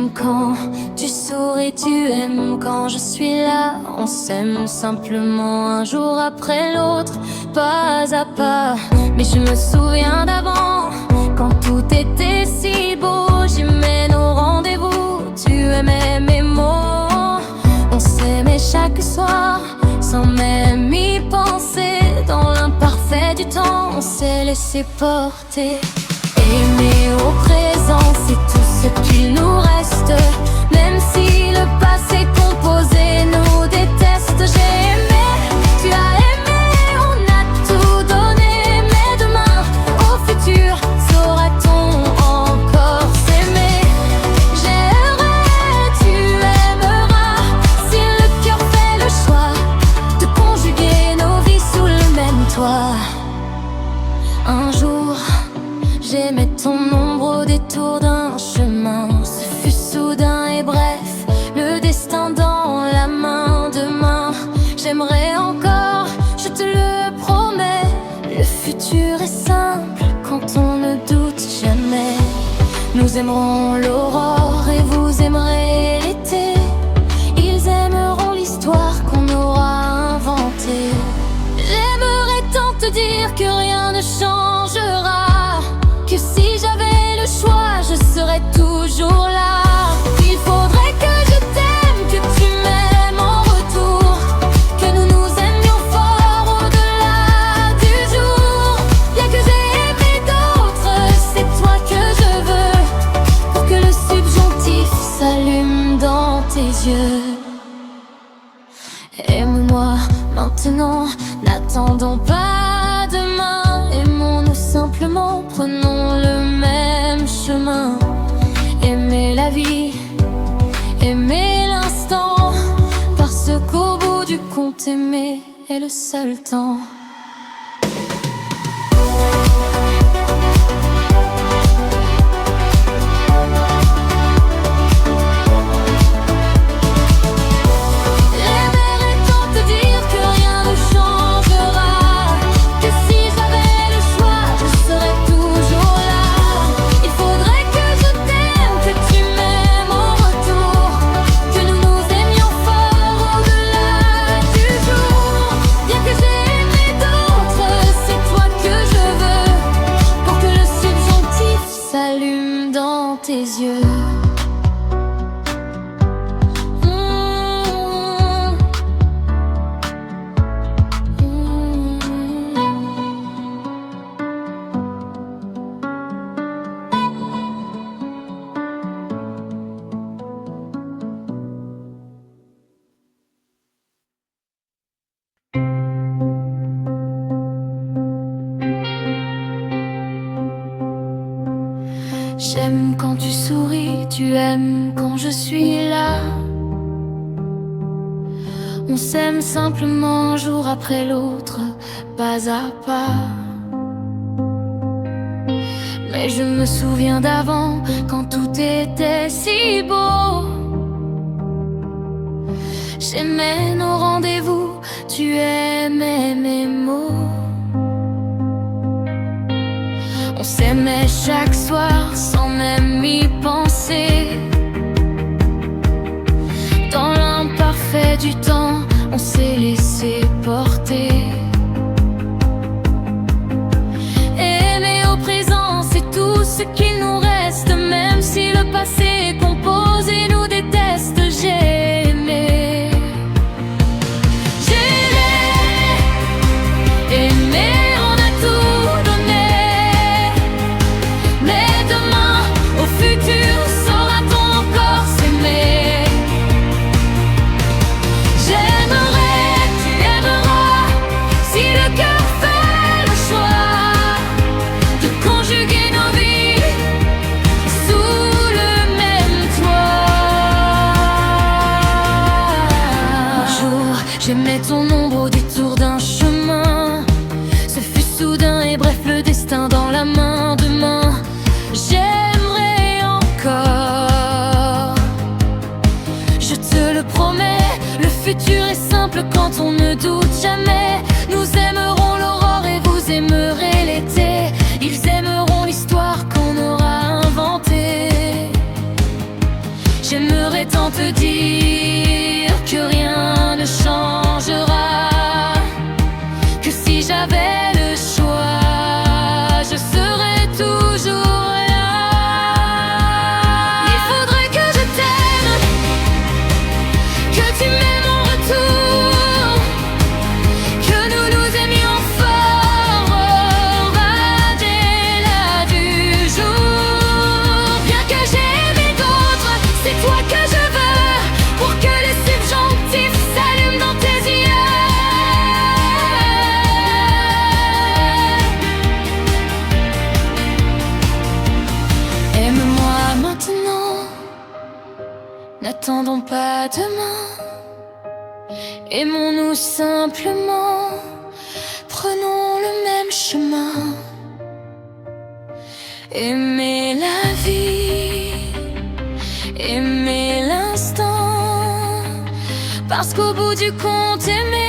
aimes quand tu souris, tu aimes quand je suis là. On s'aime simplement un jour après l'autre, pas à pas. Mais je me souviens d'avant, quand tout était si beau. J'aimais nos rendez-vous, tu aimais mes mots. On s'aimait chaque soir, sans même y penser. Dans l'imparfait du temps, on s'est laissé porter. Aimer au présent, c'est tout ce qu'il nous reste. Même si le passé composé nous déteste. J'ai aimé, tu as aimé, on a tout donné. Mais demain, au futur, saura-t-on encore s'aimer? J'aimerais, tu aimeras, si le cœur fait le choix de conjuguer nos vies sous le même toit. Un jour, j'aimais ton ombre au détour d'un chemin. Ce fut soudain et bref, le destin dans la main. Demain, j'aimerais encore, je te le promets. Le futur est simple quand on ne doute jamais. Nous aimerons l'aurore et vous aimerez l'été. Ils aimeront l'histoire qu'on aura inventée. J'aimerais tant te dire que rien ne changera, que si j'avais le choix, je serais toujours là. Il faudrait que je t'aime, que tu m'aimes en retour, que nous nous aimions fort au-delà du jour. Bien que j'ai aimé d'autres, c'est toi que je veux, pour que le subjonctif s'allume dans tes yeux. Aime-moi maintenant, n'attendons pas demain. Aimons-nous simplement, prenons le même chemin. Aimer la vie, aimer l'instant, parce qu'au bout du compte, aimer est le seul temps. J'aime quand tu souris, tu aimes quand je suis là. On s'aime simplement jour après l'autre, pas à pas. Mais je me souviens d'avant, quand tout était si beau. J'aimais nos rendez-vous, tu aimais mes mots. On s'aimait chaque soir sans même y penser. Dans l'imparfait du temps, on s'est laissé porter. Aimer au présent, c'est tout ce qu'il nous reste. Même si le passé compose et nous déteste, j'ai aimé. J'ai aimé, on a tout donné. Saura-t-on encore s'aimer? J'aimerais, tu aimeras, si le cœur fait le choix de conjuguer nos vies sous le même toit. Un jour, j'aimais ton ombre au détour d'un chemin. Ce fut soudain et bref, le destin dans la main. Demain, j'aimerais encore, je te le promets. Le futur est simple quand on ne doute jamais. Nous aimerons l'aurore et vous aimerez l'été. Ils aimeront l'histoire qu'on aura inventée. demain. Aimons-nous simplement, prenons le même chemin. Aimer la vie, aimer l'instant, parce qu'au bout du compte, aimer